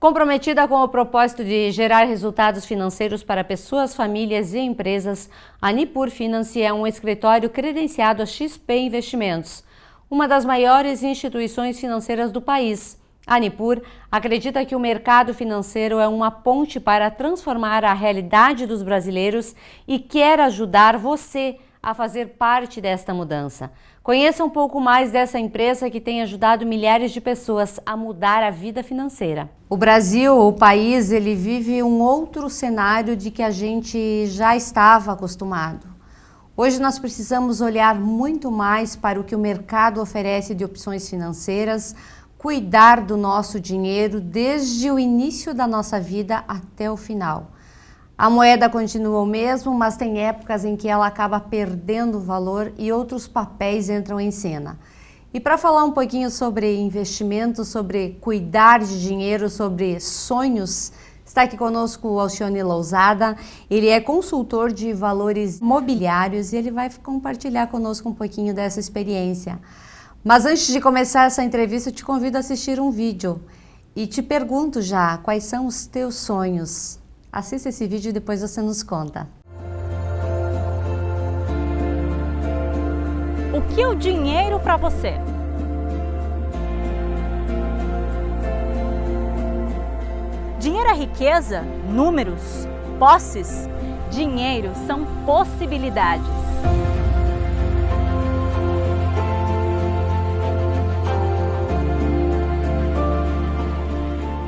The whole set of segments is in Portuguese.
Comprometida com o propósito de gerar resultados financeiros para pessoas, famílias e empresas, a Nipur Finance é um escritório credenciado a XP Investimentos, uma das maiores instituições financeiras do país. A Nipur acredita que o mercado financeiro é uma ponte para transformar a realidade dos brasileiros e quer ajudar você a fazer parte desta mudança. Conheça um pouco mais dessa empresa que tem ajudado milhares de pessoas a mudar a vida financeira. O Brasil, o país, ele vive um outro cenário de que a gente já estava acostumado. Hoje nós precisamos olhar muito mais para o que o mercado oferece de opções financeiras, cuidar do nosso dinheiro desde o início da nossa vida até o final. A moeda continua o mesmo, mas tem épocas em que ela acaba perdendo valor e outros papéis entram em cena. E para falar um pouquinho sobre investimentos, sobre cuidar de dinheiro, sobre sonhos, está aqui conosco o Alcione Lousada. Ele é consultor de valores imobiliários e ele vai compartilhar conosco um pouquinho dessa experiência. Mas antes de começar essa entrevista, eu te convido a assistir um vídeo e te pergunto já, quais são os teus sonhos? Assista esse vídeo e depois você nos conta. O que é o dinheiro para você? Dinheiro é riqueza? Números? Posses? Dinheiro são possibilidades.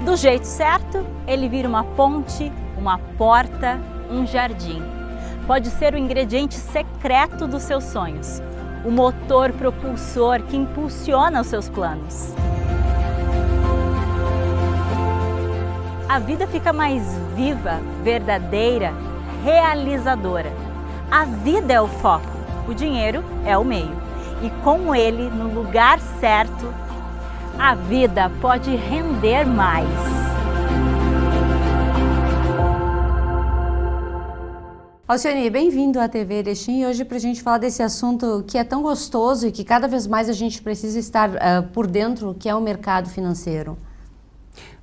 Do jeito certo, ele vira uma ponte, uma porta, um jardim. Pode ser o ingrediente secreto dos seus sonhos, o motor propulsor que impulsiona os seus planos. A vida fica mais viva, verdadeira, realizadora. A vida é o foco, o dinheiro é o meio. E com ele no lugar certo, a vida pode render mais. Alcione, bem-vindo à TV Erechim e hoje para a gente falar desse assunto que é tão gostoso e que cada vez mais a gente precisa estar por dentro, que é o mercado financeiro.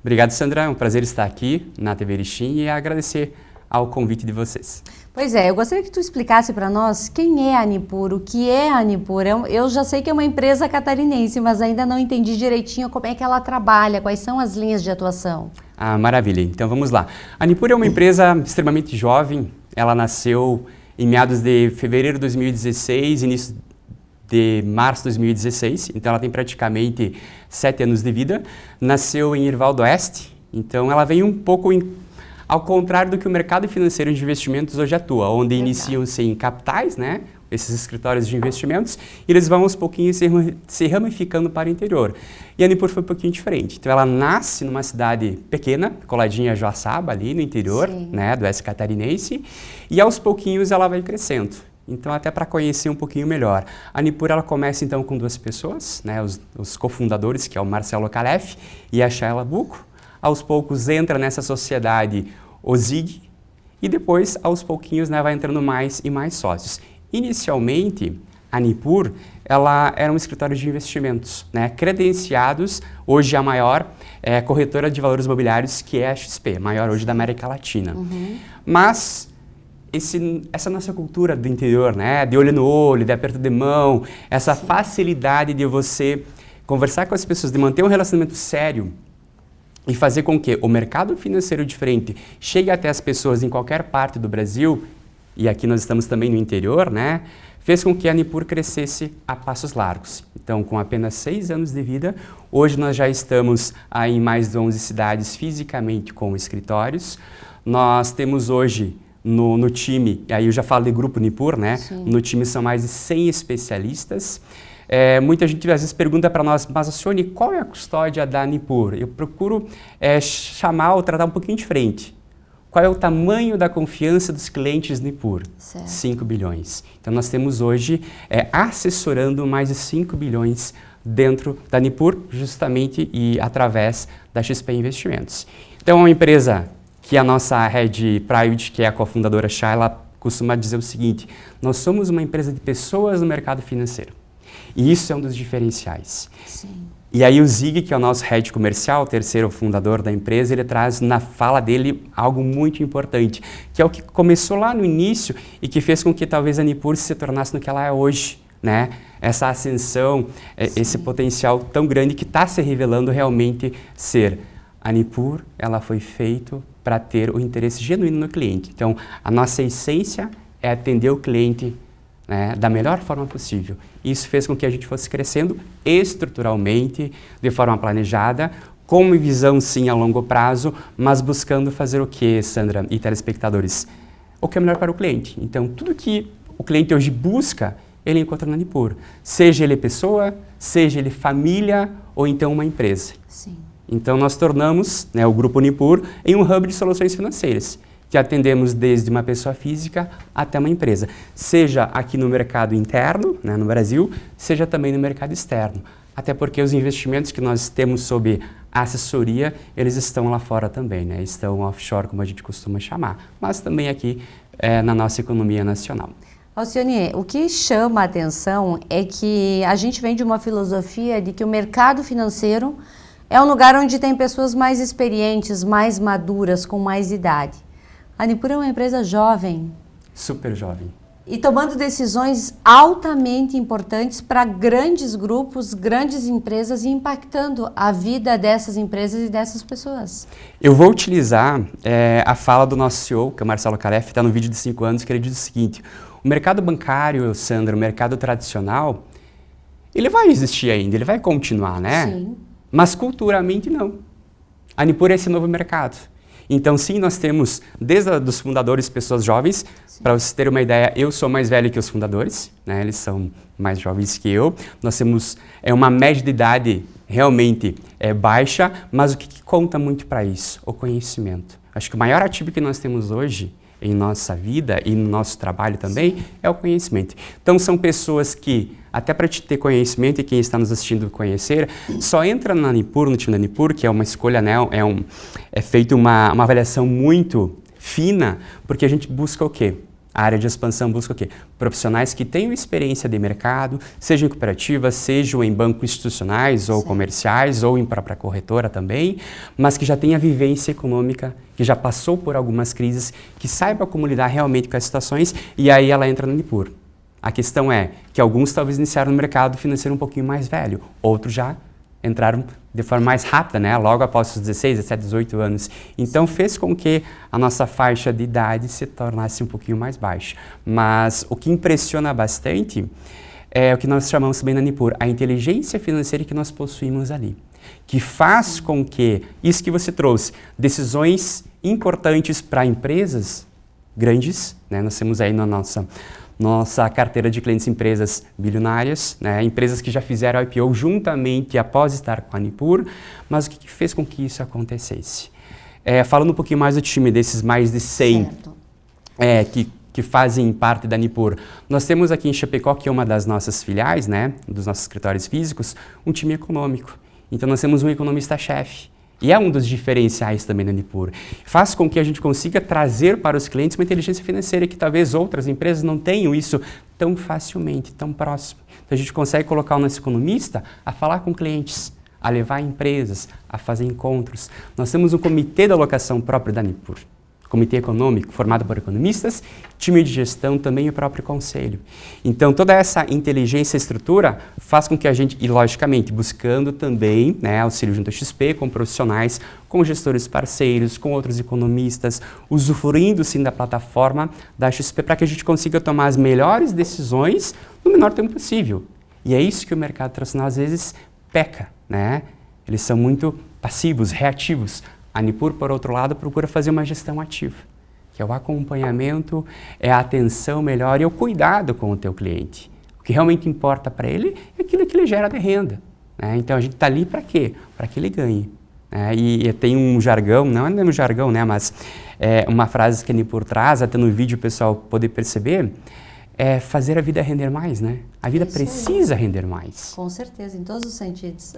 Obrigado, Sandra. É um prazer estar aqui na TV Erechim e agradecer ao convite de vocês. Pois é, eu gostaria que tu explicasse para nós quem é a Nipur, o que é a Nipur. Eu já sei que é uma empresa catarinense, mas ainda não entendi direitinho como é que ela trabalha, quais são as linhas de atuação. Ah, maravilha. Então vamos lá. A Nipur é uma empresa extremamente jovem. Ela nasceu em meados de fevereiro de 2016, início de março de 2016, então ela tem praticamente 7 anos de vida. Nasceu em Erval do Oeste, então ela vem um pouco ao contrário do que o mercado financeiro de investimentos hoje atua, onde iniciam-se em capitais, né, esses escritórios de investimentos, e eles vão aos pouquinhos se ramificando para o interior. E a Nipur foi um pouquinho diferente. Então ela nasce numa cidade pequena, coladinha a Joaçaba, ali no interior, né, do oeste catarinense, e aos pouquinhos ela vai crescendo. Então, até para conhecer um pouquinho melhor. A Nipur, ela começa então com 2 pessoas, né, os cofundadores, que é o Marcelo Calef e a Shayla Bucco. Aos poucos entra nessa sociedade o Zig e depois, aos pouquinhos, né, vai entrando mais e mais sócios. Inicialmente, a Nipur, ela era um escritório de investimentos, né, credenciados, hoje a maior corretora de valores imobiliários, que é a XP, maior hoje da América Latina. Mas essa nossa cultura do interior, né, de olho no olho, de aperto de mão, essa facilidade de você conversar com as pessoas, de manter um relacionamento sério e fazer com que o mercado financeiro diferente chegue até as pessoas em qualquer parte do Brasil, e aqui nós estamos também no interior, né, fez com que a Nipur crescesse a passos largos. Então, com apenas 6 anos de vida, hoje nós já estamos em mais de 11 cidades fisicamente com escritórios. Nós temos hoje no time, aí eu já falo de Grupo Nipur, né? Sim. No time são mais de 100 especialistas. Muita gente às vezes pergunta para nós, mas Alcione, qual é a custódia da Nipur? Eu procuro chamar ou tratar um pouquinho diferente. Qual é o tamanho da confiança dos clientes Nipur? Certo. 5 bilhões. Então nós temos hoje assessorando mais de 5 bilhões dentro da Nipur, justamente e através da XP Investimentos. Então é uma empresa que a nossa Head Private, que é a cofundadora Shayla, costuma dizer o seguinte: nós somos uma empresa de pessoas no mercado financeiro. E isso é um dos diferenciais. Sim. E aí o Zig, que é o nosso head comercial, o terceiro fundador da empresa, ele traz na fala dele algo muito importante, que é o que começou lá no início e que fez com que talvez a Nipur se tornasse no que ela é hoje, né? Essa ascensão, esse potencial tão grande que está se revelando realmente ser. A Nipur, ela foi feita para ter o interesse genuíno no cliente. Então, a nossa essência é atender o cliente, né, da melhor forma possível. Isso fez com que a gente fosse crescendo estruturalmente, de forma planejada, com uma visão sim a longo prazo, mas buscando fazer o que, Sandra e telespectadores? O que é melhor para o cliente. Então, tudo que o cliente hoje busca, ele encontra na Nipur. Seja ele pessoa, seja ele família ou então uma empresa. Sim. Então, nós tornamos, né, o Grupo Nipur em um hub de soluções financeiras, que atendemos desde uma pessoa física até uma empresa, seja aqui no mercado interno, né, no Brasil, seja também no mercado externo. Até porque os investimentos que nós temos sob assessoria, eles estão lá fora também, né, estão offshore, como a gente costuma chamar, mas também aqui na nossa economia nacional. Alcione, o que chama a atenção é que a gente vem de uma filosofia de que o mercado financeiro é um lugar onde tem pessoas mais experientes, mais maduras, com mais idade. A Nipur é uma empresa jovem. Super jovem. E tomando decisões altamente importantes para grandes grupos, grandes empresas e impactando a vida dessas empresas e dessas pessoas. Eu vou utilizar a fala do nosso CEO, que é o Marcelo Calef, está no vídeo de 5 anos, que ele diz o seguinte: o mercado bancário, Sandra, o mercado tradicional, ele vai existir ainda, ele vai continuar, né? Sim. Mas culturalmente não. A Nipur é esse novo mercado. Então, sim, nós temos, desde os fundadores, pessoas jovens. Para vocês terem uma ideia, eu sou mais velho que os fundadores, né? Eles são mais jovens que eu. Nós temos uma média de idade realmente baixa, mas o que conta muito para isso? O conhecimento. Acho que o maior ativo que nós temos hoje em nossa vida e no nosso trabalho também é o conhecimento. Então, são pessoas que, até para te ter conhecimento e quem está nos assistindo conhecer, só entra na Nipur, no time da Nipur, que é uma escolha, né, é feita uma avaliação muito fina, porque a gente busca o quê? A área de expansão busca o quê? Profissionais que tenham experiência de mercado, sejam em cooperativas, sejam em bancos institucionais ou comerciais, ou em própria corretora também, mas que já tenha vivência econômica, que já passou por algumas crises, que saiba como lidar realmente com as situações, e aí ela entra no Nipur. A questão é que alguns talvez iniciaram no mercado financeiro um pouquinho mais velho, outros já entraram de forma mais rápida, né? Logo após os 16, 17, 18 anos. Então fez com que a nossa faixa de idade se tornasse um pouquinho mais baixa. Mas o que impressiona bastante é o que nós chamamos também na Nipur, a inteligência financeira que nós possuímos ali, que faz com que, isso que você trouxe, decisões importantes para empresas grandes, né? Nós temos aí na nossa carteira de clientes empresas bilionárias, né? Empresas que já fizeram IPO juntamente após estar com a Nipur, mas o que fez com que isso acontecesse? Falando um pouquinho mais do time, desses mais de 100 que fazem parte da Nipur, nós temos aqui em Chapecó, que é uma das nossas filiais, né, dos nossos escritórios físicos, um time econômico. Então nós temos um economista-chefe. E é um dos diferenciais também da Nipur. Faz com que a gente consiga trazer para os clientes uma inteligência financeira que talvez outras empresas não tenham isso tão facilmente, tão próximo. Então a gente consegue colocar o nosso economista a falar com clientes, a levar empresas, a fazer encontros. Nós temos um comitê de alocação próprio da Nipur. Comitê econômico formado por economistas, time de gestão também e o próprio conselho. Então, toda essa inteligência e estrutura faz com que a gente, e logicamente, buscando também, né, auxílio junto à XP, com profissionais, com gestores parceiros, com outros economistas, usufruindo sim da plataforma da XP para que a gente consiga tomar as melhores decisões no menor tempo possível. E é isso que o mercado tradicional às vezes peca, né? Eles são muito passivos, reativos. A Nipur, por outro lado, procura fazer uma gestão ativa, que é o acompanhamento, é a atenção melhor e o cuidado com o teu cliente. O que realmente importa para ele é aquilo que ele gera de renda, né? Então, a gente está ali para quê? Para que ele ganhe. E tem um jargão, não é um jargão, né? Mas uma frase que a Nipur traz, até no vídeo o pessoal poder perceber, é fazer a vida render mais, né? A vida precisa render mais. Com certeza, em todos os sentidos.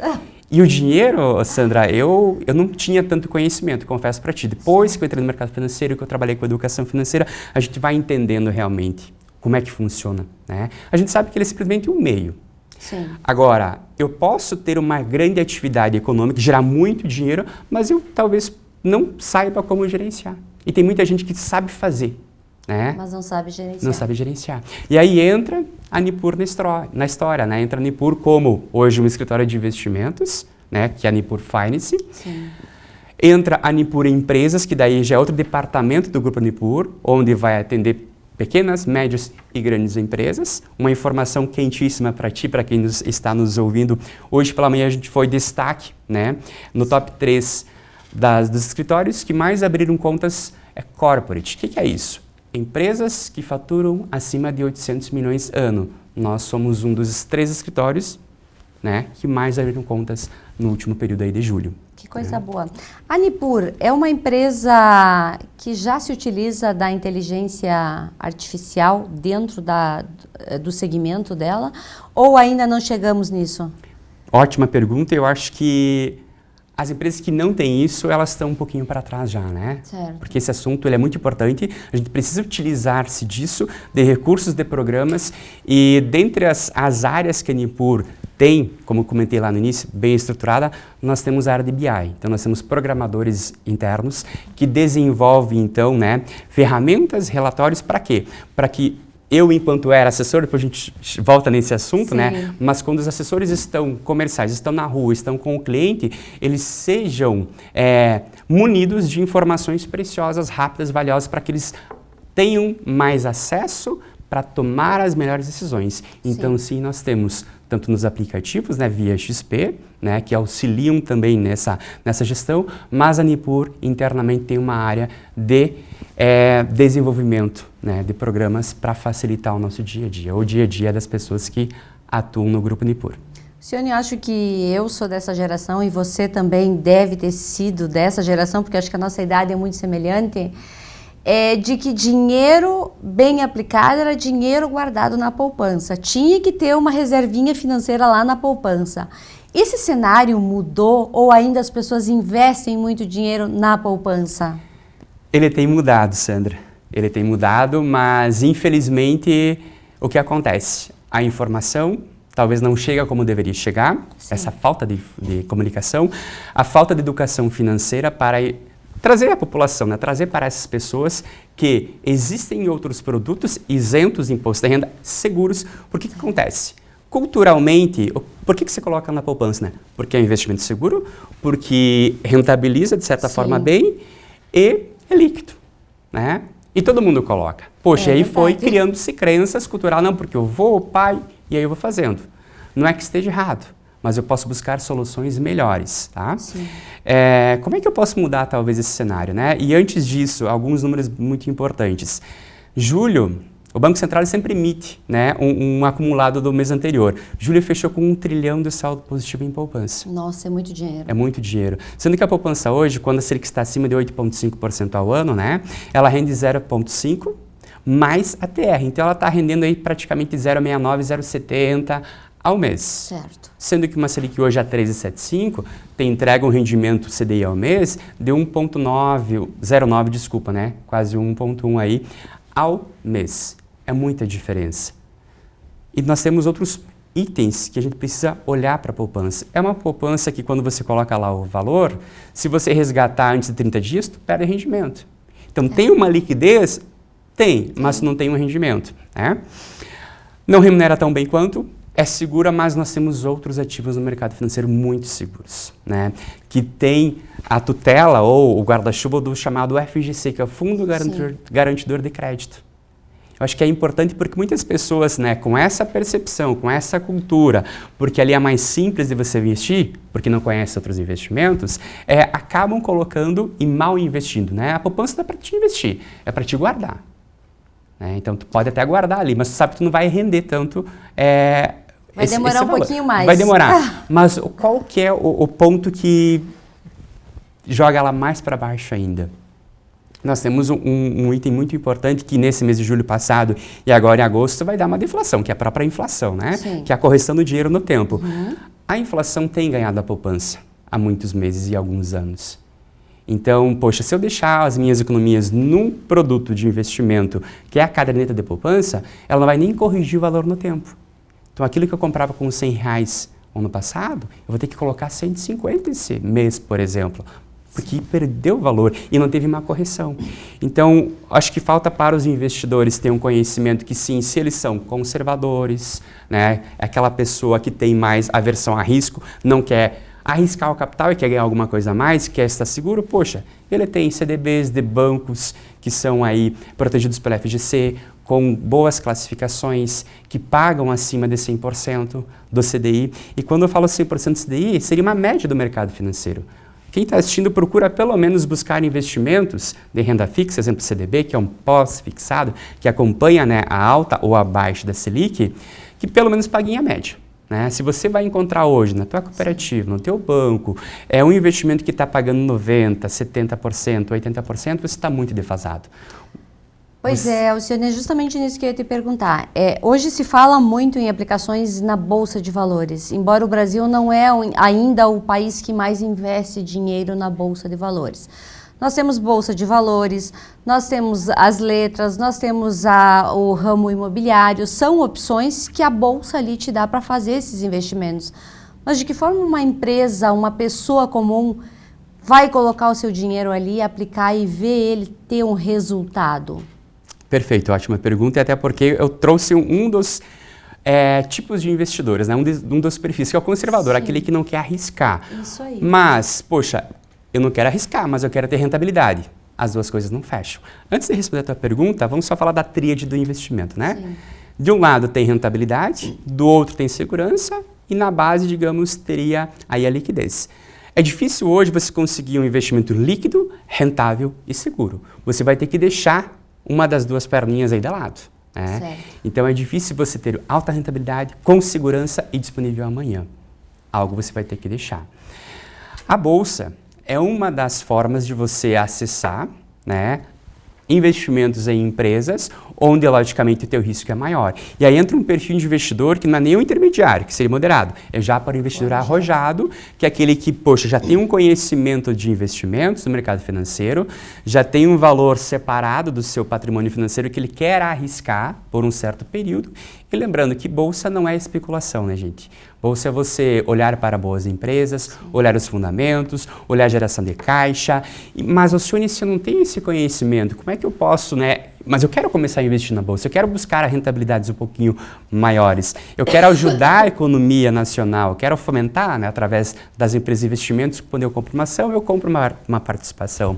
E o dinheiro, Sandra, eu não tinha tanto conhecimento, confesso para ti. Depois que eu entrei no mercado financeiro, que eu trabalhei com educação financeira, a gente vai entendendo realmente como é que funciona, né? A gente sabe que ele é simplesmente um meio. Sim. Agora, eu posso ter uma grande atividade econômica, gerar muito dinheiro, mas eu talvez não saiba como gerenciar. E tem muita gente que sabe fazer, né? Mas não sabe gerenciar. Não sabe gerenciar. E aí entra a Nipur na história, né? Entra a Nipur como hoje um escritório de investimentos, né? Que é a Nipur Finance. Sim. Entra a Nipur Empresas, que daí já é outro departamento do Grupo Nipur, onde vai atender pequenas, médias e grandes empresas. Uma informação quentíssima para ti, para quem está nos ouvindo. Hoje pela manhã a gente foi destaque, né? No top 3 dos escritórios que mais abriram contas é corporate. O que é isso? Empresas que faturam acima de 800 milhões ano. Nós somos um dos 3 escritórios, né, que mais abriram contas no último período aí de julho. Que coisa boa. A Nipur é uma empresa que já se utiliza da inteligência artificial dentro do segmento dela ou ainda não chegamos nisso? Ótima pergunta. Eu acho que as empresas que não têm isso, elas estão um pouquinho para trás já, né? Certo. Porque esse assunto ele é muito importante, a gente precisa utilizar-se disso, de recursos, de programas, e dentre as áreas que a Nipur tem, como comentei lá no início, bem estruturada, nós temos a área de BI. Então, nós temos programadores internos que desenvolvem, então, né, ferramentas, relatórios, para quê? Para que eu, enquanto era assessor, depois a gente volta nesse assunto, Sim. né? Mas quando os assessores estão comerciais, estão na rua, estão com o cliente, eles sejam munidos de informações preciosas, rápidas, valiosas, para que eles tenham mais acesso para tomar as melhores decisões. Então, sim, nós temos, tanto nos aplicativos, né, via XP, né, que auxiliam também nessa gestão, mas a Nipur internamente tem uma área de desenvolvimento, né, de programas para facilitar o nosso dia a dia, o dia a dia das pessoas que atuam no Grupo Nipur. Sione, eu acho que eu sou dessa geração e você também deve ter sido dessa geração, porque acho que a nossa idade é muito semelhante, de que dinheiro bem aplicado era dinheiro guardado na poupança. Tinha que ter uma reservinha financeira lá na poupança. Esse cenário mudou ou ainda as pessoas investem muito dinheiro na poupança? Ele tem mudado, Sandra. Ele tem mudado, mas infelizmente o que acontece? A informação talvez não chega como deveria chegar, sim, essa falta de comunicação, a falta de educação financeira para trazer à população, né? Trazer para essas pessoas que existem outros produtos isentos de imposto de renda, seguros. Por que acontece? Culturalmente, por que você coloca na poupança? Né? Porque é um investimento seguro, porque rentabiliza de certa forma bem e é líquido, né? E todo mundo coloca. Poxa, aí foi criando-se crenças culturais, não, porque eu vou, o pai, e aí eu vou fazendo. Não é que esteja errado, mas eu posso buscar soluções melhores, tá? Sim. Como é que eu posso mudar, talvez, esse cenário, né? E antes disso, alguns números muito importantes. Julho, o Banco Central sempre emite, né, um acumulado do mês anterior. Julho fechou com 1 trilhão de saldo positivo em poupança. Nossa, é muito dinheiro. É muito dinheiro. Sendo que a poupança hoje, quando a Selic está acima de 8,5% ao ano, né, ela rende 0,5% mais a TR. Então, ela está rendendo aí praticamente 0,69%, 0,70% ao mês. Certo. Sendo que uma Selic hoje a 13,75 entrega um rendimento CDI ao mês de 0,9, desculpa, né, quase 1,1 aí ao mês. É muita diferença. E nós temos outros itens que a gente precisa olhar para a poupança. É uma poupança que quando você coloca lá o valor, se você resgatar antes de 30 dias, tu perde rendimento. Então, tem uma liquidez? Tem, mas não tem um rendimento. Né? Não remunera tão bem quanto, é segura, mas nós temos outros ativos no mercado financeiro muito seguros, né? Que tem a tutela ou o guarda-chuva do chamado FGC, que é o Fundo Garantidor de Crédito. Eu acho que é importante porque muitas pessoas, né, com essa percepção, com essa cultura, porque ali é mais simples de você investir, porque não conhece outros investimentos, acabam colocando e mal investindo, né? A poupança não é para te investir, é para te guardar. Né? Então, tu pode até guardar ali, mas tu sabe que tu não vai render tanto. Vai demorar um pouquinho mais. Vai demorar. Mas qual que é o ponto que joga ela mais para baixo ainda? Nós temos um item muito importante que nesse mês de julho passado e agora em agosto vai dar uma deflação, que é a própria inflação, né? Sim. Que é a correção do dinheiro no tempo. Uhum. A inflação tem ganhado a poupança há muitos meses e alguns anos. Então, poxa, se eu deixar as minhas economias num produto de investimento, que é a caderneta de poupança, ela não vai nem corrigir o valor no tempo. Então, aquilo que eu comprava com R$100 ano passado, eu vou ter que colocar 150 esse mês, por exemplo, porque perdeu valor e não teve uma correção. Então, acho que falta para os investidores ter um conhecimento que sim, se eles são conservadores, né, aquela pessoa que tem mais aversão a risco, não quer arriscar o capital e quer ganhar alguma coisa a mais, quer estar seguro, poxa, ele tem CDBs de bancos que são aí protegidos pela FGC, com boas classificações, que pagam acima de 100% do CDI. E quando eu falo 100% do CDI, seria uma média do mercado financeiro. Quem está assistindo procura pelo menos buscar investimentos de renda fixa, exemplo CDB, que é um pós-fixado, que acompanha, né, a alta ou a baixa da Selic, que pelo menos paguem a média. Né? Se você vai encontrar hoje na tua cooperativa, no teu banco, é um investimento que está pagando 90%, 70%, 80%, você está muito defasado. Pois é, Alcione, é justamente nisso que eu ia te perguntar. Hoje se fala muito em aplicações na Bolsa de Valores, embora o Brasil não é ainda o país que mais investe dinheiro na Bolsa de Valores. Nós temos Bolsa de Valores, nós temos as letras, nós temos o ramo imobiliário, são opções que a Bolsa ali te dá para fazer esses investimentos. Mas de que forma uma empresa, uma pessoa comum vai colocar o seu dinheiro ali, aplicar e ver ele ter um resultado? Perfeito, ótima pergunta, e até porque eu trouxe um dos tipos de investidores, né? um dos perfis, que é o conservador, Sim. aquele que não quer arriscar. Isso aí. Mas, poxa, eu não quero arriscar, mas eu quero ter rentabilidade. As duas coisas não fecham. Antes de responder a tua pergunta, vamos só falar da tríade do investimento, né? Sim. De um lado tem rentabilidade, do outro tem segurança e na base, digamos, teria aí a liquidez. É difícil hoje você conseguir um investimento líquido, rentável e seguro. Você vai ter que deixar uma das duas perninhas aí de lado. Né? Então é difícil você ter alta rentabilidade, com segurança e disponível amanhã. Algo você vai ter que deixar. A Bolsa é uma das formas de você acessar, né, investimentos em empresas onde, logicamente, o teu risco é maior. E aí entra um perfil de investidor que não é nem o intermediário, que seria moderado. É já para o investidor arrojado, que é aquele que, poxa, já tem um conhecimento de investimentos no mercado financeiro, já tem um valor separado do seu patrimônio financeiro que ele quer arriscar por um certo período. E lembrando que Bolsa não é especulação, né, gente? Bolsa é você olhar para boas empresas, olhar os fundamentos, olhar a geração de caixa. Mas, Alcione, se eu não tenho esse conhecimento, como é que eu posso, né? Mas eu quero começar a investir na Bolsa, eu quero buscar rentabilidades um pouquinho maiores, eu quero ajudar a economia nacional, eu quero fomentar, né, através das empresas de investimentos, quando eu compro uma ação, eu compro uma participação.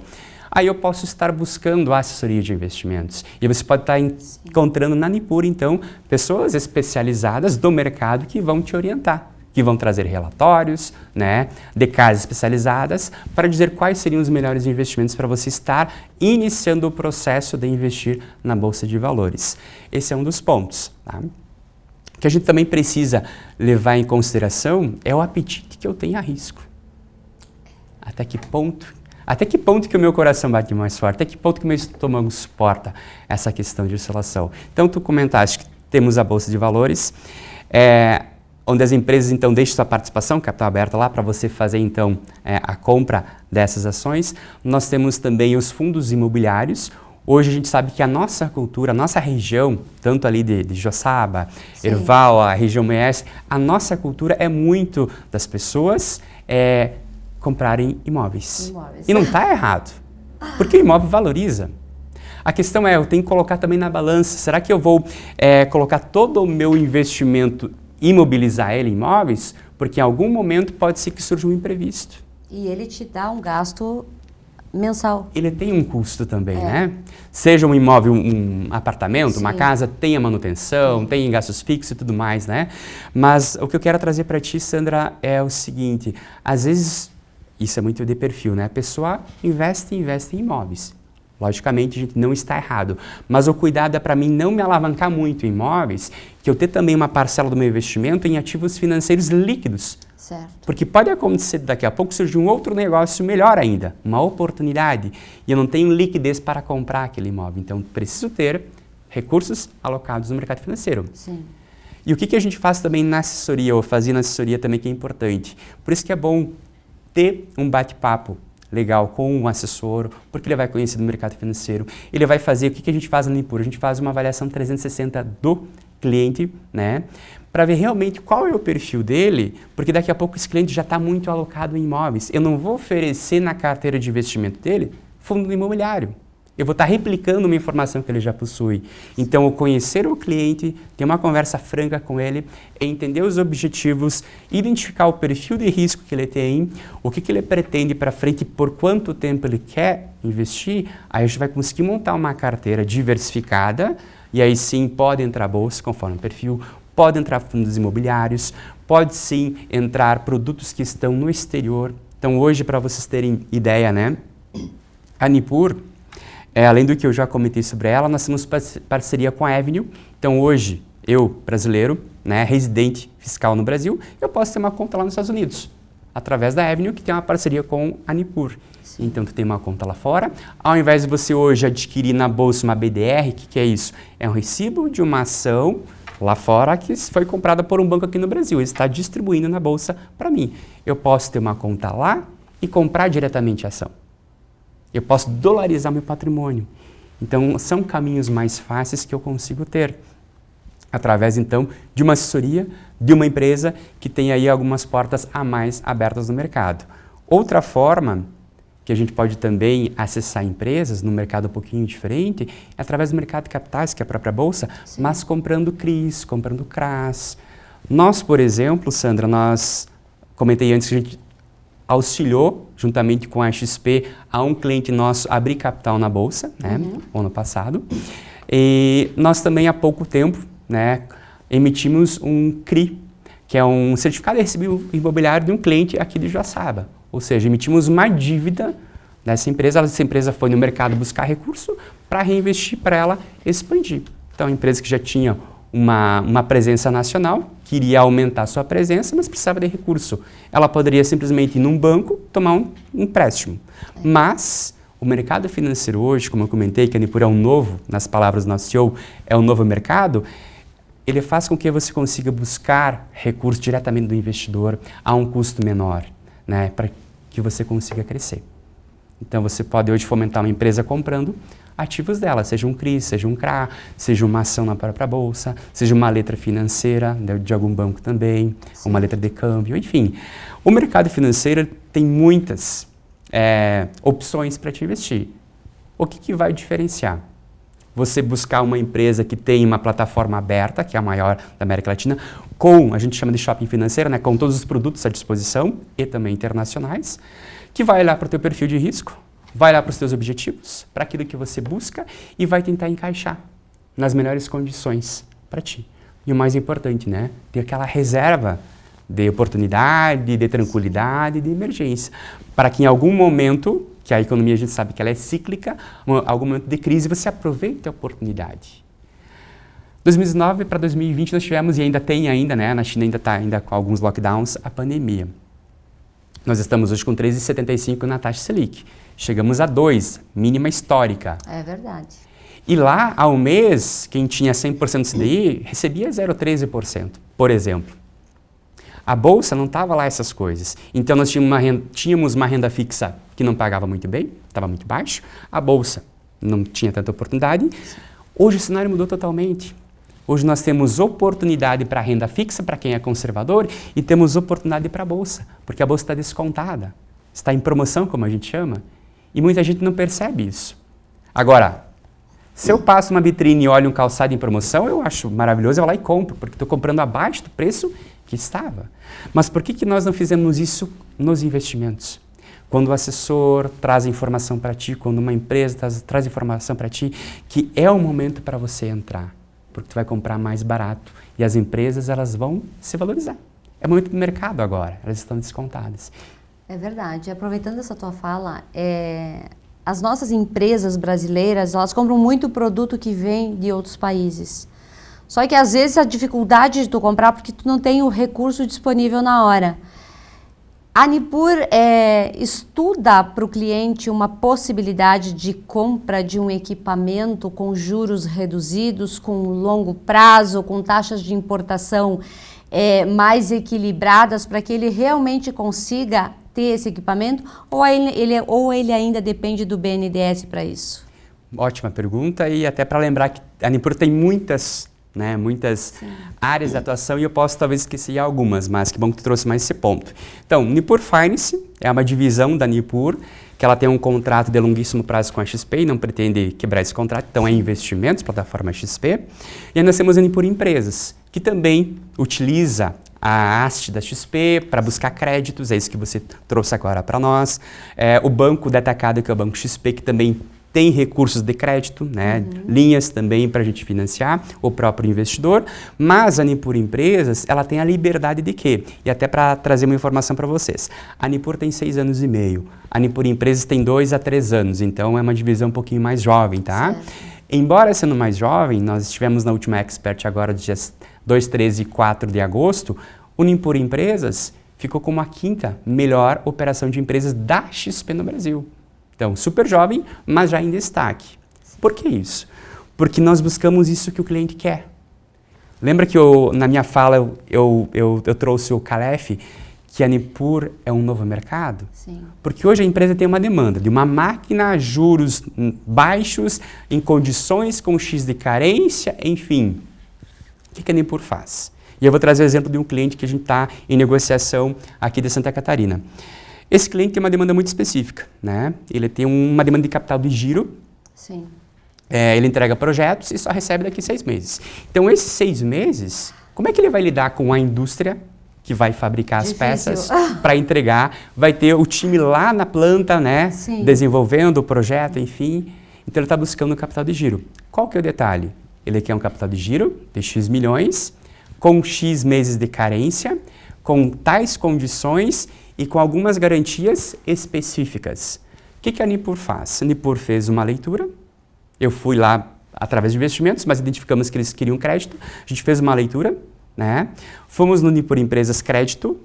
Aí eu posso estar buscando assessoria de investimentos. E você pode estar encontrando na Nipur, então, pessoas especializadas do mercado que vão te orientar, que vão trazer relatórios, né, de casas especializadas para dizer quais seriam os melhores investimentos para você estar iniciando o processo de investir na Bolsa de Valores. Esse é um dos pontos. Tá? O que a gente também precisa levar em consideração é o apetite que eu tenho a risco. Até que ponto que o meu coração bate mais forte? Até que ponto que o meu estômago suporta essa questão de oscilação? Então, tu comentaste que temos a Bolsa de Valores, onde as empresas, então, deixam sua participação, capital aberto lá, para você fazer, então, a compra dessas ações. Nós temos também os fundos imobiliários. Hoje a gente sabe que a nossa cultura, a nossa região, tanto ali de Joçaba, Erval, a região oeste, a nossa cultura é muito das pessoas comprarem imóveis. E não está errado, porque o imóvel valoriza. A questão eu tenho que colocar também na balança, será que eu vou colocar todo o meu investimento, imobilizar ele em imóveis? Porque em algum momento pode ser que surja um imprevisto. E ele te dá um gasto mensal. Ele tem um custo também, né? Seja um imóvel, um apartamento, uma casa, tem a manutenção, tem gastos fixos e tudo mais, né? Mas o que eu quero trazer para ti, Sandra, é o seguinte, às vezes, isso é muito de perfil, né? A pessoa investe em imóveis. Logicamente, a gente não está errado, mas o cuidado é para mim não me alavancar muito em imóveis, que eu ter também uma parcela do meu investimento em ativos financeiros líquidos. Certo. Porque pode acontecer daqui a pouco surgir um outro negócio melhor ainda, uma oportunidade, e eu não tenho liquidez para comprar aquele imóvel. Então, preciso ter recursos alocados no mercado financeiro. Sim. E o que a gente faz também na assessoria, ou fazia na assessoria também, que é importante. Por isso que é bom ter um bate-papo legal com um assessor, porque ele vai conhecer do mercado financeiro, ele vai fazer, o que a gente faz na Nipur? A gente faz uma avaliação 360 do cliente, né? Para ver realmente qual é o perfil dele, porque daqui a pouco esse cliente já está muito alocado em imóveis. Eu não vou oferecer na carteira de investimento dele fundo imobiliário. Eu vou estar replicando uma informação que ele já possui. Então, eu conhecer o cliente, ter uma conversa franca com ele, entender os objetivos, identificar o perfil de risco que ele tem, o que ele pretende para frente, por quanto tempo ele quer investir, aí a gente vai conseguir montar uma carteira diversificada, e aí sim pode entrar bolsa conforme o perfil, pode entrar fundos imobiliários, pode sim entrar produtos que estão no exterior. Então, hoje, para vocês terem ideia, né, a Nipur, além do que eu já comentei sobre ela, nós temos parceria com a Avenue. Então, hoje, eu, brasileiro, né, residente fiscal no Brasil, eu posso ter uma conta lá nos Estados Unidos, através da Avenue, que tem uma parceria com a Nipur. Sim. Então, tu tem uma conta lá fora. Ao invés de você hoje adquirir na bolsa uma BDR, o que é isso? É um recibo de uma ação lá fora que foi comprada por um banco aqui no Brasil. Ele está distribuindo na bolsa para mim. Eu posso ter uma conta lá e comprar diretamente a ação. Eu posso dolarizar meu patrimônio. Então, são caminhos mais fáceis que eu consigo ter. Através, então, de uma assessoria, de uma empresa que tem aí algumas portas a mais abertas no mercado. Outra forma que a gente pode também acessar empresas num mercado um pouquinho diferente é através do mercado de capitais, que é a própria bolsa, sim, mas comprando CRIs, comprando CRAs. Nós, por exemplo, Sandra, comentei antes que a gente auxiliou, juntamente com a XP, a um cliente nosso abrir capital na bolsa, né, ano passado. E nós também, há pouco tempo, né, emitimos um CRI, que é um certificado de recebível imobiliário de um cliente aqui de Joaçaba. Ou seja, emitimos uma dívida dessa empresa. Essa empresa foi no mercado buscar recurso para reinvestir, para ela expandir. Então, a empresa que já tinha uma presença nacional, queria aumentar sua presença, mas precisava de recurso. Ela poderia simplesmente ir num banco tomar um empréstimo. Mas o mercado financeiro hoje, como eu comentei, que a Nipur é um novo, nas palavras do nosso CEO, é um novo mercado, ele faz com que você consiga buscar recurso diretamente do investidor a um custo menor, né, para que você consiga crescer. Então, você pode hoje fomentar uma empresa comprando ativos dela, seja um CRI, seja um CRA, seja uma ação na própria bolsa, seja uma letra financeira de algum banco também, sim, uma letra de câmbio, enfim. O mercado financeiro tem muitas opções para te investir. O que vai diferenciar? Você buscar uma empresa que tem uma plataforma aberta, que é a maior da América Latina, a gente chama de shopping financeiro, né, com todos os produtos à disposição e também internacionais, que vai olhar para o teu perfil de risco, vai lá para os teus objetivos, para aquilo que você busca e vai tentar encaixar nas melhores condições para ti. E o mais importante, né, ter aquela reserva de oportunidade, de tranquilidade, de emergência, para que em algum momento, que a economia a gente sabe que ela é cíclica, algum momento de crise você aproveite a oportunidade. 2019 para 2020 nós tivemos, e ainda tem, né, na China ainda está com alguns lockdowns, a pandemia. Nós estamos hoje com 3,75 na taxa Selic. Chegamos a 2, mínima histórica. É verdade. E lá, ao mês, quem tinha 100% CDI recebia 0,13%, por exemplo. A bolsa não estava lá essas coisas. Então, nós tínhamos uma renda fixa que não pagava muito bem, estava muito baixo. A bolsa não tinha tanta oportunidade. Hoje o cenário mudou totalmente. Hoje nós temos oportunidade para renda fixa, para quem é conservador, e temos oportunidade para a bolsa, porque a bolsa está descontada, está em promoção, como a gente chama, e muita gente não percebe isso. Agora, se eu passo uma vitrine e olho um calçado em promoção, eu acho maravilhoso, eu vou lá e compro, porque estou comprando abaixo do preço que estava. Mas por que nós não fizemos isso nos investimentos? Quando o assessor traz informação para ti, quando uma empresa traz informação para ti, que é o momento para você entrar, porque tu vai comprar mais barato e as empresas elas vão se valorizar. É o momento do mercado agora, elas estão descontadas. É verdade. Aproveitando essa tua fala, as nossas empresas brasileiras, elas compram muito produto que vem de outros países. Só que às vezes a dificuldade de tu comprar porque tu não tem o recurso disponível na hora. A Nipur estuda para o cliente uma possibilidade de compra de um equipamento com juros reduzidos, com longo prazo, com taxas de importação mais equilibradas, para que ele realmente consiga ter esse equipamento, ou ele ainda depende do BNDES para isso? Ótima pergunta, e até para lembrar que a Nipur tem muitas né? Muitas áreas de atuação e eu posso talvez esquecer algumas, mas que bom que tu trouxe mais esse ponto. Então, Nipur Finance é uma divisão da Nipur, que ela tem um contrato de longuíssimo prazo com a XP e não pretende quebrar esse contrato, então é investimentos, plataforma XP. E aí nós temos a Nipur Empresas, que também utiliza a haste da XP para buscar créditos, é isso que você trouxe agora para nós. O banco de atacado, que é o Banco XP, que também tem recursos de crédito, né? Linhas também para a gente financiar o próprio investidor, mas a Nipur Empresas, ela tem a liberdade de quê? E até para trazer uma informação para vocês. A Nipur tem 6 anos e meio, a Nipur Empresas tem 2 a 3 anos, então é uma divisão um pouquinho mais jovem, tá? Certo. Embora sendo mais jovem, nós estivemos na última Expert agora dias 2, 13 e 4 de agosto, o Nipur Empresas ficou como a 5ª melhor operação de empresas da XP no Brasil. Então, super jovem, mas já em destaque. Por que isso? Porque nós buscamos isso que o cliente quer. Lembra que na minha fala eu trouxe o Calef, que a Nipur é um novo mercado? Sim. Porque hoje a empresa tem uma demanda de uma máquina a juros baixos, em condições com X de carência, enfim. O que a Nipur faz? E eu vou trazer o exemplo de um cliente que a gente está em negociação aqui de Santa Catarina. Esse cliente tem uma demanda muito específica, né? Ele tem uma demanda de capital de giro. Sim. Ele entrega projetos e só recebe daqui 6 meses. Então, esses 6 meses, como é que ele vai lidar com a indústria que vai fabricar as peças para entregar? Vai ter o time lá na planta, né? Sim. Desenvolvendo o projeto, enfim. Então, ele está buscando um capital de giro. Qual que é o detalhe? Ele quer um capital de giro de X milhões, com X meses de carência, com tais condições e com algumas garantias específicas. O que a Nipur faz? A Nipur fez uma leitura, eu fui lá através de investimentos, mas identificamos que eles queriam crédito, a gente fez uma leitura, né? Fomos no Nipur Empresas Crédito,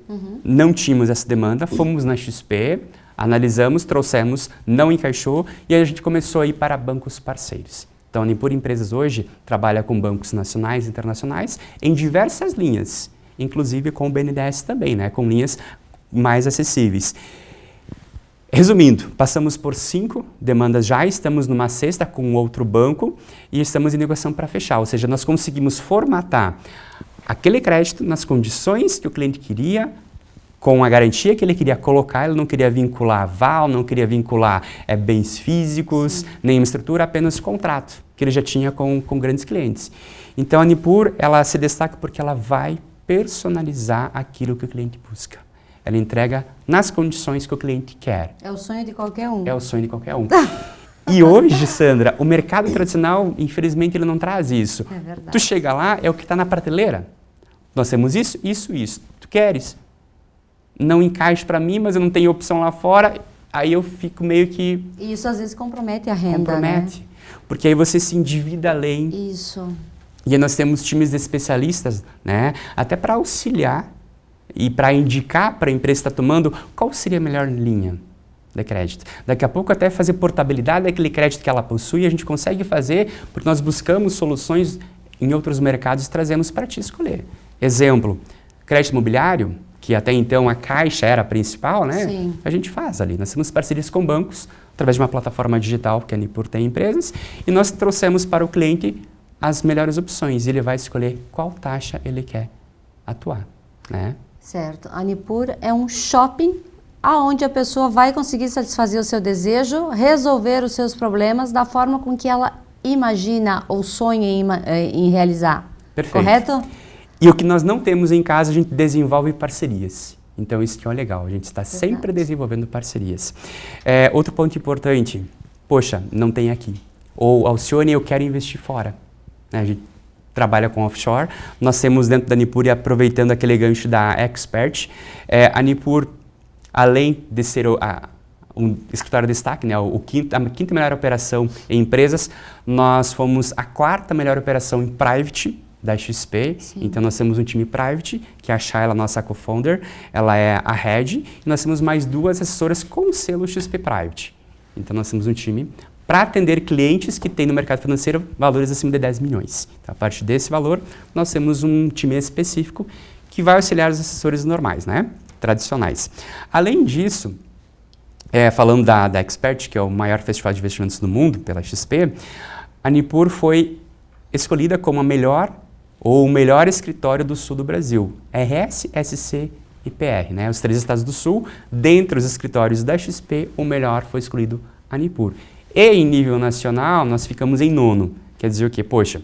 não tínhamos essa demanda, fomos na XP, analisamos, trouxemos, não encaixou e aí a gente começou a ir para bancos parceiros. Então a Nipur Empresas hoje trabalha com bancos nacionais e internacionais em diversas linhas, inclusive com o BNDES também, né? Com linhas mais acessíveis. Resumindo, passamos por 5 demandas já, estamos numa 6ª com outro banco e estamos em negociação para fechar, ou seja, nós conseguimos formatar aquele crédito nas condições que o cliente queria, com a garantia que ele queria colocar, ele não queria vincular aval, não queria vincular bens físicos, nem uma estrutura, apenas contrato, que ele já tinha com grandes clientes. Então a Nipur, ela se destaca porque ela vai personalizar aquilo que o cliente busca. Ela entrega nas condições que o cliente quer. É o sonho de qualquer um. É o sonho de qualquer um. E hoje, Sandra, o mercado tradicional, infelizmente, ele não traz isso. É verdade. Tu chega lá, é o que está na prateleira. Nós temos isso, isso, isso. Tu queres? Não encaixa para mim, mas eu não tenho opção lá fora. Aí eu fico meio que... E isso às vezes compromete a renda, compromete. Né? Porque aí você se endivida além. Isso. E aí nós temos times de especialistas, né? Até para auxiliar e para indicar para a empresa que está tomando qual seria a melhor linha de crédito. Daqui a pouco até fazer portabilidade daquele crédito que ela possui, a gente consegue fazer porque nós buscamos soluções em outros mercados e trazemos para ti escolher. Exemplo, crédito imobiliário, que até então a Caixa era a principal, né? Sim. A gente faz ali. Nós temos parcerias com bancos, através de uma plataforma digital que a Nipur tem empresas, e nós trouxemos para o cliente as melhores opções. E ele vai escolher qual taxa ele quer atuar, né? Certo. A Nipur é um shopping aonde a pessoa vai conseguir satisfazer o seu desejo, resolver os seus problemas da forma com que ela imagina ou sonha em realizar. Perfeito. Correto? E o que nós não temos em casa, a gente desenvolve parcerias. Então, isso que é o legal, a gente está sempre desenvolvendo parcerias. Outro ponto importante, poxa, não tem aqui. Ou, Alcione, eu quero investir fora. A gente trabalha com offshore. Nós temos dentro da Nipur, e aproveitando aquele gancho da Expert, a Nipur, além de ser um escritório de destaque, né, a 5ª melhor operação em empresas, nós fomos a 4ª melhor operação em private da XP. Sim. Então nós temos um time private, que é a Shayla, nossa co-founder, ela é a head, e nós temos mais 2 assessoras com o selo XP Private. Então nós temos um time para atender clientes que têm no mercado financeiro valores acima de 10 milhões. Então, a partir desse valor, nós temos um time específico que vai auxiliar os assessores normais, né? Tradicionais. Além disso, falando da Expert, que é o maior festival de investimentos do mundo, pela XP, a Nipur foi escolhida como a melhor ou o melhor escritório do sul do Brasil. RS, SC e PR, né? Os 3 estados do sul, dentre os escritórios da XP, o melhor foi escolhido a Nipur. E em nível nacional, nós ficamos em 9º. Quer dizer o quê? Poxa,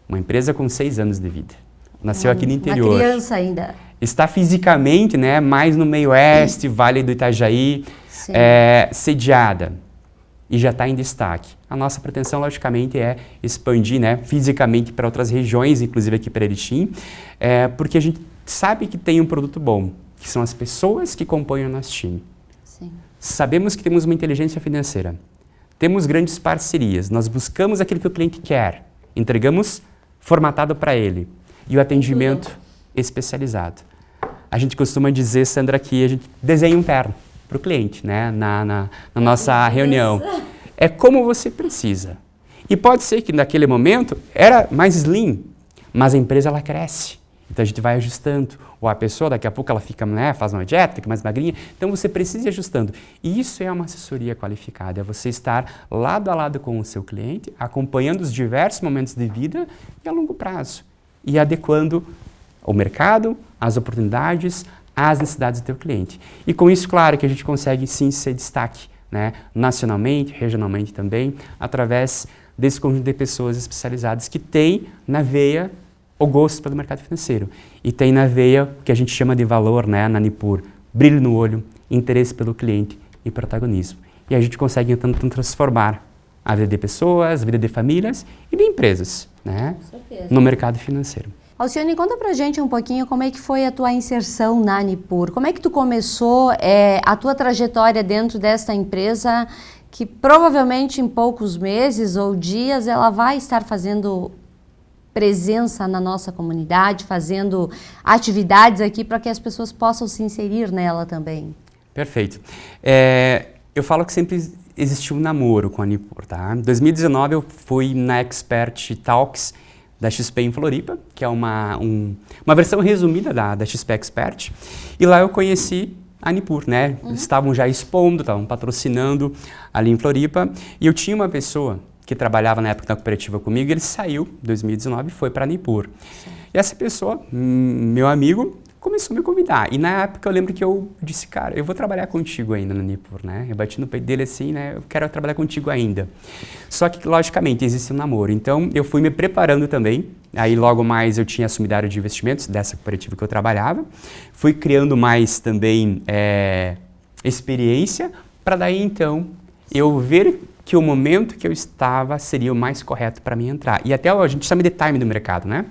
uma empresa com 6 anos de vida. Nasceu aqui no interior. Uma criança ainda. Está fisicamente, né, mais no meio oeste, Vale do Itajaí, sediada. E já está em destaque. A nossa pretensão, logicamente, é expandir, né, fisicamente para outras regiões, inclusive aqui para Erechim, porque a gente sabe que tem um produto bom, que são as pessoas que compõem o nosso time. Sim. Sabemos que temos uma inteligência financeira, temos grandes parcerias, nós buscamos aquilo que o cliente quer, entregamos formatado para ele, e o atendimento especializado. A gente costuma dizer, Sandra, que a gente desenha um terno para o cliente, né, na nossa reunião. É como você precisa. E pode ser que naquele momento era mais slim, mas a empresa ela cresce. Então a gente vai ajustando. Ou a pessoa, daqui a pouco ela fica, né, faz uma dieta, fica mais magrinha. Então você precisa ir ajustando. E isso é uma assessoria qualificada. É você estar lado a lado com o seu cliente, acompanhando os diversos momentos de vida e a longo prazo. E adequando o mercado, as oportunidades, às necessidades do teu cliente. E com isso, claro, que a gente consegue sim ser destaque, né, nacionalmente, regionalmente também, através desse conjunto de pessoas especializadas que têm na veia o gosto pelo mercado financeiro. E tem na veia o que a gente chama de valor, né, na Nipur, brilho no olho, interesse pelo cliente e protagonismo. E a gente consegue então transformar a vida de pessoas, a vida de famílias e de empresas, né, no mercado financeiro. Alcione, conta pra gente um pouquinho como é que foi a tua inserção na Nipur. Como é que tu começou a tua trajetória dentro desta empresa que provavelmente em poucos meses ou dias ela vai estar fazendo presença na nossa comunidade, fazendo atividades aqui para que as pessoas possam se inserir nela também? Perfeito. Eu falo que sempre existiu um namoro com a Nipur, tá? Em 2019 eu fui na Expert Talks da XP em Floripa, que é uma versão resumida da XP Expert, e lá eu conheci a Nipur, né? Estavam já expondo, estavam patrocinando ali em Floripa, e eu tinha uma pessoa que trabalhava na época na cooperativa comigo, e ele saiu em 2019 e foi para a Nipur. Sim. E essa pessoa, meu amigo, começou a me convidar. E na época eu lembro que eu disse, cara, eu vou trabalhar contigo ainda na Nipur, né? Eu bati no peito dele assim, né? Eu quero trabalhar contigo ainda. Só que, logicamente, existe um namoro. Então, eu fui me preparando também. Aí, logo mais, eu tinha assumido a área de investimentos dessa cooperativa que eu trabalhava. Fui criando mais também experiência para daí, então, eu ver que o momento que eu estava seria o mais correto para mim entrar. E até a gente chama de time do mercado, né?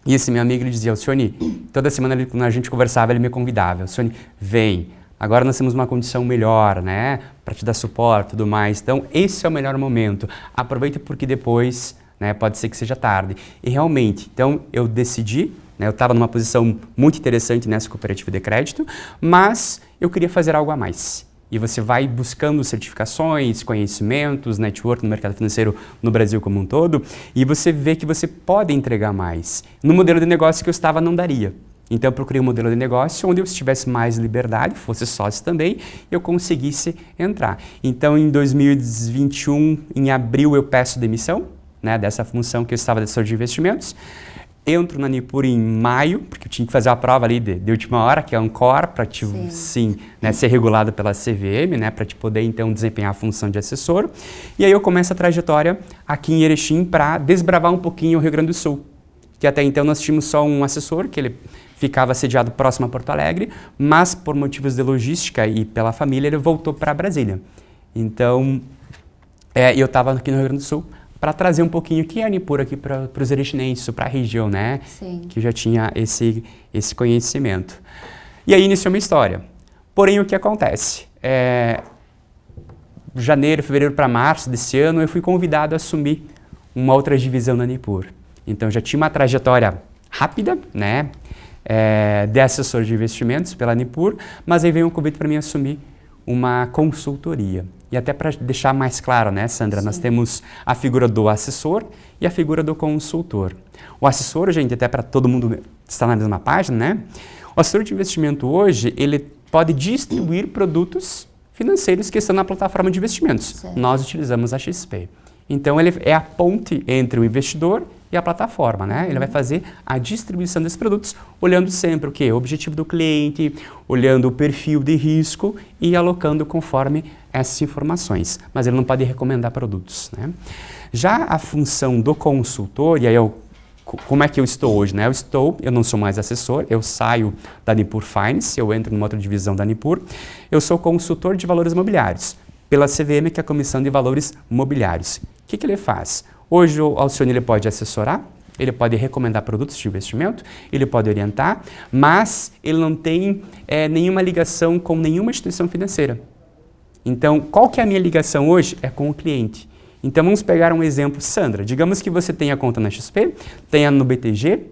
E esse meu amigo, ele dizia, Alcione, toda semana quando a gente conversava, ele me convidava, Alcione, vem, agora nós temos uma condição melhor, né, para te dar suporte e tudo mais, então esse é o melhor momento, aproveita porque depois, né, pode ser que seja tarde. E realmente, então eu decidi, né, eu estava numa posição muito interessante nessa cooperativa de crédito, mas eu queria fazer algo a mais. E você vai buscando certificações, conhecimentos, network no mercado financeiro no Brasil como um todo, e você vê que você pode entregar mais. No modelo de negócio que eu estava, não daria. Então eu procurei um modelo de negócio onde eu tivesse mais liberdade, fosse sócio também, e eu conseguisse entrar. Então em 2021, em abril, eu peço demissão, né, dessa função que eu estava de assessor de investimentos. Entro na Nipur em maio, porque eu tinha que fazer a prova ali de última hora, que é a Ancor, para né, ser regulado pela CVM, né, para te poder então desempenhar a função de assessor. E aí eu começo a trajetória aqui em Erechim para desbravar um pouquinho o Rio Grande do Sul, que até então nós tínhamos só um assessor, que ele ficava sediado próximo a Porto Alegre, mas por motivos de logística e pela família ele voltou para Brasília. Então, eu estava aqui no Rio Grande do Sul, para trazer um pouquinho que é a Nipur aqui para os erechinenses, para a região, né? Sim. Que já tinha esse conhecimento. E aí iniciou uma história. Porém, o que acontece? Janeiro, fevereiro para março desse ano, eu fui convidado a assumir uma outra divisão na Nipur. Então, já tinha uma trajetória rápida, né? De assessor de investimentos pela Nipur, mas aí veio um convite para mim assumir uma consultoria. E até para deixar mais claro, né, Sandra, nós temos a figura do assessor e a figura do consultor. O assessor, gente, até para todo mundo estar na mesma página, né? O assessor de investimento hoje, ele pode distribuir produtos financeiros que estão na plataforma de investimentos. Certo. Nós utilizamos a XP. Então, ele é a ponte entre o investidor e a plataforma, né? Ele vai fazer a distribuição desses produtos, olhando sempre o quê? O objetivo do cliente, olhando o perfil de risco e alocando conforme essas informações. Mas ele não pode recomendar produtos, né? Já a função do consultor, e aí como é que eu estou hoje, né? Eu não sou mais assessor, eu saio da Nipur Finance, eu entro numa outra divisão da Nipur, eu sou consultor de valores imobiliários, pela CVM, que é a Comissão de Valores Mobiliários. O que ele faz? Hoje o Alcione ele pode assessorar, ele pode recomendar produtos de investimento, ele pode orientar, mas ele não tem nenhuma ligação com nenhuma instituição financeira. Então, qual que é a minha ligação hoje? É com o cliente. Então, vamos pegar um exemplo. Sandra, digamos que você tenha conta na XP, tenha no BTG,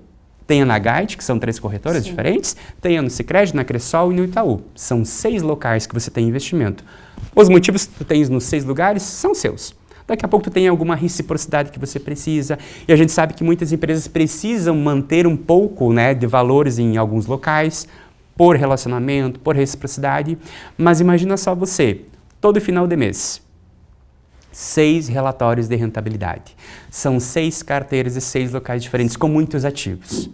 tenha na Guide, que são 3 corretoras diferentes, tenha no Sicredi, na Cressol e no Itaú. São 6 locais que você tem investimento. Os motivos que tu tens nos 6 lugares são seus. Daqui a pouco tu tem alguma reciprocidade que você precisa, e a gente sabe que muitas empresas precisam manter um pouco, né, de valores em alguns locais, por relacionamento, por reciprocidade, mas imagina só você, todo final de mês, 6 relatórios de rentabilidade. São 6 carteiras e 6 locais diferentes, com muitos ativos.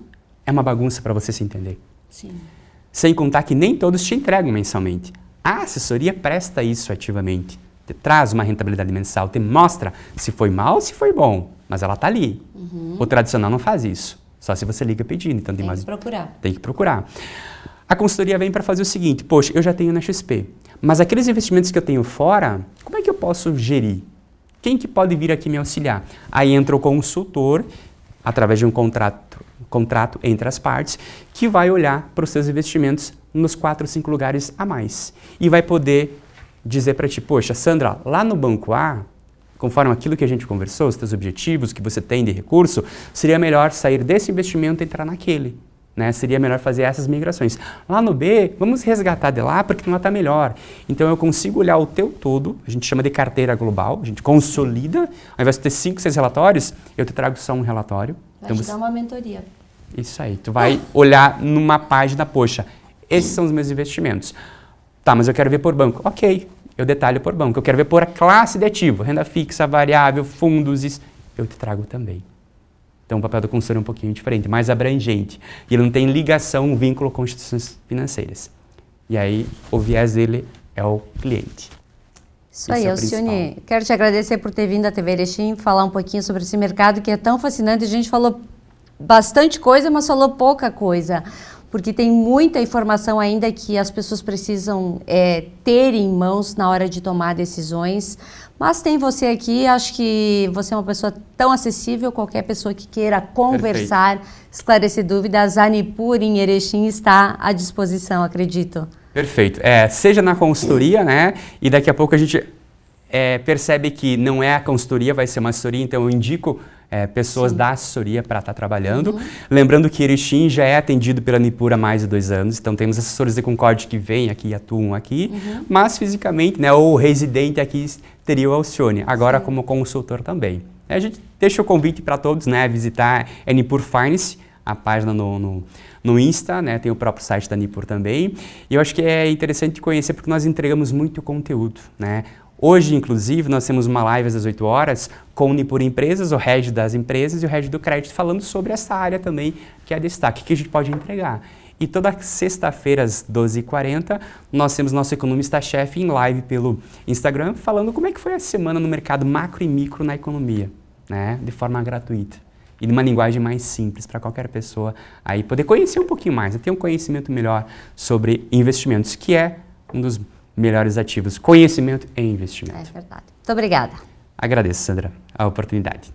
É uma bagunça para você se entender. Sim. Sem contar que nem todos te entregam mensalmente. A assessoria presta isso ativamente. Te traz uma rentabilidade mensal, te mostra se foi mal ou se foi bom, mas ela está ali. O tradicional não faz isso, só se você liga pedindo. Então Tem que procurar. Tem que procurar. A consultoria vem para fazer o seguinte, poxa, eu já tenho na XP, mas aqueles investimentos que eu tenho fora, como é que eu posso gerir? Quem que pode vir aqui me auxiliar? Aí entra o consultor, através de um contrato entre as partes, que vai olhar para os seus investimentos nos 4 ou 5 lugares a mais. E vai poder dizer para ti, poxa, Sandra, lá no Banco A, conforme aquilo que a gente conversou, os teus objetivos que você tem de recurso, seria melhor sair desse investimento e entrar naquele. Né? Seria melhor fazer essas migrações. Lá no B, vamos resgatar de lá porque lá está melhor. Então eu consigo olhar o teu todo, a gente chama de carteira global, a gente consolida, ao invés de ter 5, 6 relatórios, eu te trago só um relatório. Vai te dar uma mentoria. Isso aí, tu vai olhar numa página, poxa, esses são os meus investimentos. Tá, mas eu quero ver por banco. Ok, eu detalho por banco. Eu quero ver por a classe de ativo, renda fixa, variável, fundos, eu te trago também. Então o papel do consultor é um pouquinho diferente, mais abrangente. E ele não tem ligação, um vínculo com instituições financeiras. E aí o viés dele é o cliente. Isso aí, Alcione. Quero te agradecer por ter vindo à TV Erechim falar um pouquinho sobre esse mercado que é tão fascinante. A gente falou bastante coisa, mas falou pouca coisa. Porque tem muita informação ainda que as pessoas precisam ter em mãos na hora de tomar decisões. Mas tem você aqui, acho que você é uma pessoa tão acessível, qualquer pessoa que queira conversar, esclarecer dúvidas, a Nipur em Erechim está à disposição, acredito. Perfeito. Seja na consultoria, né? E daqui a pouco a gente percebe que não é a consultoria, vai ser uma assessoria, então eu indico pessoas da assessoria para estar trabalhando. Lembrando que Erechim já é atendido pela Nipur há mais de 2 anos, então temos assessores de Concorde que vêm aqui e atuam aqui, mas fisicamente, né, ou residente aqui teria o Alcione, agora como consultor também. A gente deixa o convite para todos, né, visitar a Nipur Finance, a página no Insta, né, tem o próprio site da Nipur também, e eu acho que é interessante conhecer porque nós entregamos muito conteúdo, né. Hoje, inclusive, nós temos uma live às 18 horas com o Nipur Empresas, o head das empresas e o head do crédito, falando sobre essa área também, que é destaque, que a gente pode entregar. E toda sexta-feira, às 12h40, nós temos nosso economista-chefe em live pelo Instagram, falando como é que foi a semana no mercado macro e micro na economia, né, de forma gratuita. E de uma linguagem mais simples para qualquer pessoa aí poder conhecer um pouquinho mais, ter um conhecimento melhor sobre investimentos, que é um dos melhores ativos, conhecimento e investimento. É verdade. Muito obrigada. Agradeço, Sandra, a oportunidade.